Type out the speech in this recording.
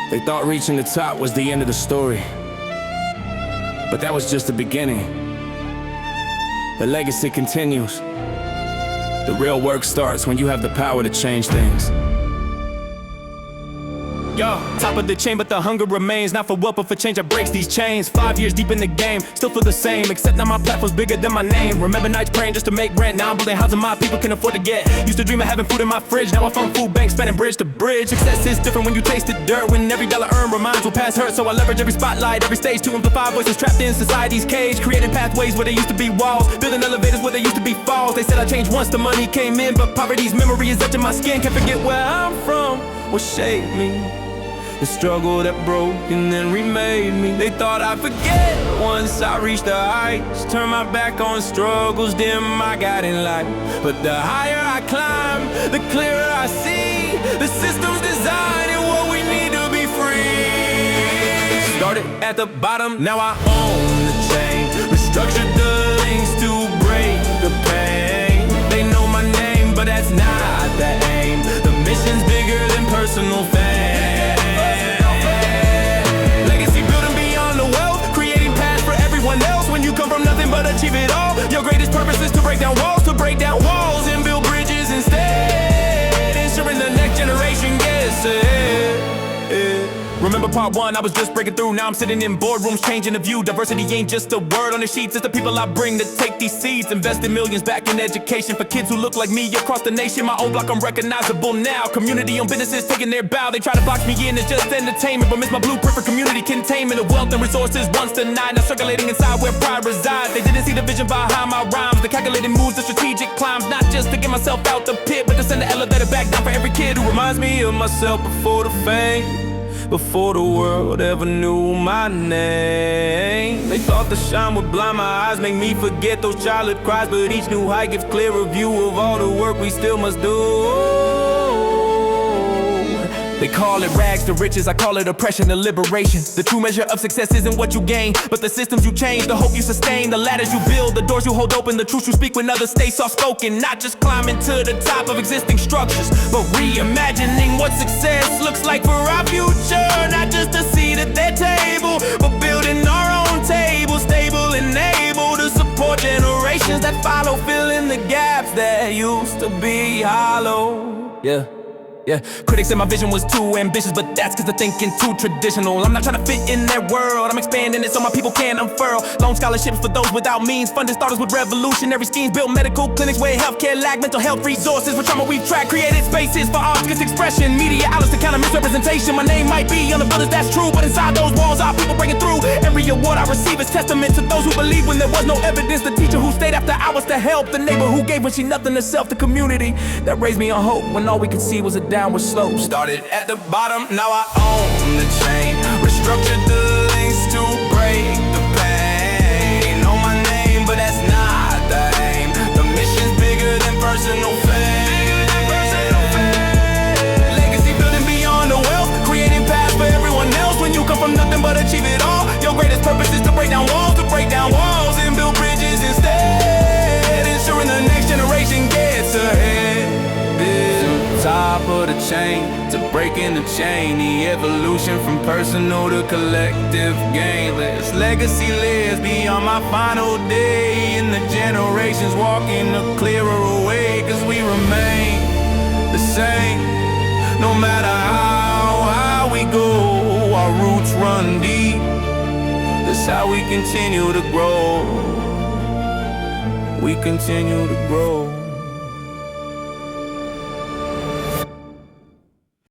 They thought reaching the top was the end of the story, but that was just the beginning. The legacy continues. The real work starts when you have the power to change things. Yo, top of the chain, but the hunger remains. Not for wealth, but for change that breaks these chains. 5 years deep in the game, still feel the same, except now my platform's bigger than my name. Remember nights praying just to make rent. Now I'm building houses my people can afford to get. Used to dream of having food in my fridge. Now I'm from food banks, spanning bridge to bridge. Success is different when you taste the dirt. When every dollar earned reminds will pass hurt. So I leverage every spotlight, every stage to amplify voices trapped in society's cage. Creating pathways where there used to be walls, building elevators where there used to be falls. They said I changed once the money came in, but poverty's memory is etched in my skin. Can't forget where I'm from, what shaped me. The struggle that broke and then remade me. They thought I'd forget once I reached the heights. Turn my back on struggles, dim my guiding light. But the higher I climb, the clearer I see. The system's designed and what we need to be free. Started at the bottom, now I own the chain. Restructured the links to break the pain. They know my name, but that's not the aim. The mission's bigger than personal fame. When you come from nothing but achieve it all, your greatest purpose is to break down walls and build bridges instead, ensuring the next generation gets ahead. Remember part one, I was just breaking through. Now I'm sitting in boardrooms, changing the view. Diversity ain't just a word on the sheets, it's the people I bring that take these seeds. Invested millions back in education for kids who look like me across the nation. My own block, I'm recognizable now. Community-owned businesses taking their bow. They try to box me in as just entertainment, but miss my blueprint for community containment. Of wealth and resources once denied, now circulating inside where pride resides. They didn't see the vision behind my rhymes, the calculated moves, the strategic climbs. Not just to get myself out the pit, but to send the elevator back down for every kid who reminds me of myself before the fame. Before the world ever knew my name. They thought the shine would blind my eyes, make me forget those childhood cries. But each new high gives clearer view of all the work we still must do. They call it rags to riches, I call it oppression to liberation. The true measure of success isn't what you gain, but the systems you change, the hope you sustain, the ladders you build, the doors you hold open, the truth you speak when others stay soft-spoken. Not just climbing to the top of existing structures, but reimagining what success looks like for our future. Not just a seat at their table, but building our own table, stable and able to support generations that follow, filling the gaps that used to be hollow. Yeah, critics said my vision was too ambitious, but that's cause they're thinking too traditional. I'm not trying to fit in their world, I'm expanding it so my people can unfurl. Loan scholarships for those without means, funded starters with revolutionary schemes. Built medical clinics where healthcare lack, mental health resources for trauma we've tracked. Created spaces for artistic expression, media outlets to counter misrepresentation. My name might be on the buildings, that's true, but inside those walls our people breaking through. Every award I receive is testament to those who believe when there was no evidence. The teacher who stayed after hours to help, the neighbor who gave when she nothing herself, the community that raised me on hope when all we could see was a downward slope. Started at the bottom, now I own the chain. Restructured the links to break the pain. Know my name, but that's not the aim. The mission's bigger than personal fame. Legacy building beyond the wealth, creating paths for everyone else. When you come from nothing but achieve it all, your greatest purpose is to break down walls and build bridges instead, ensuring the next generation gets ahead. Top of the chain to breaking the chain, the evolution from personal to collective gain. This legacy lives beyond my final day, and the generations walking a clearer way. Cause we remain the same, no matter how high we go. Our roots run deep, that's how we continue to grow. We continue to grow.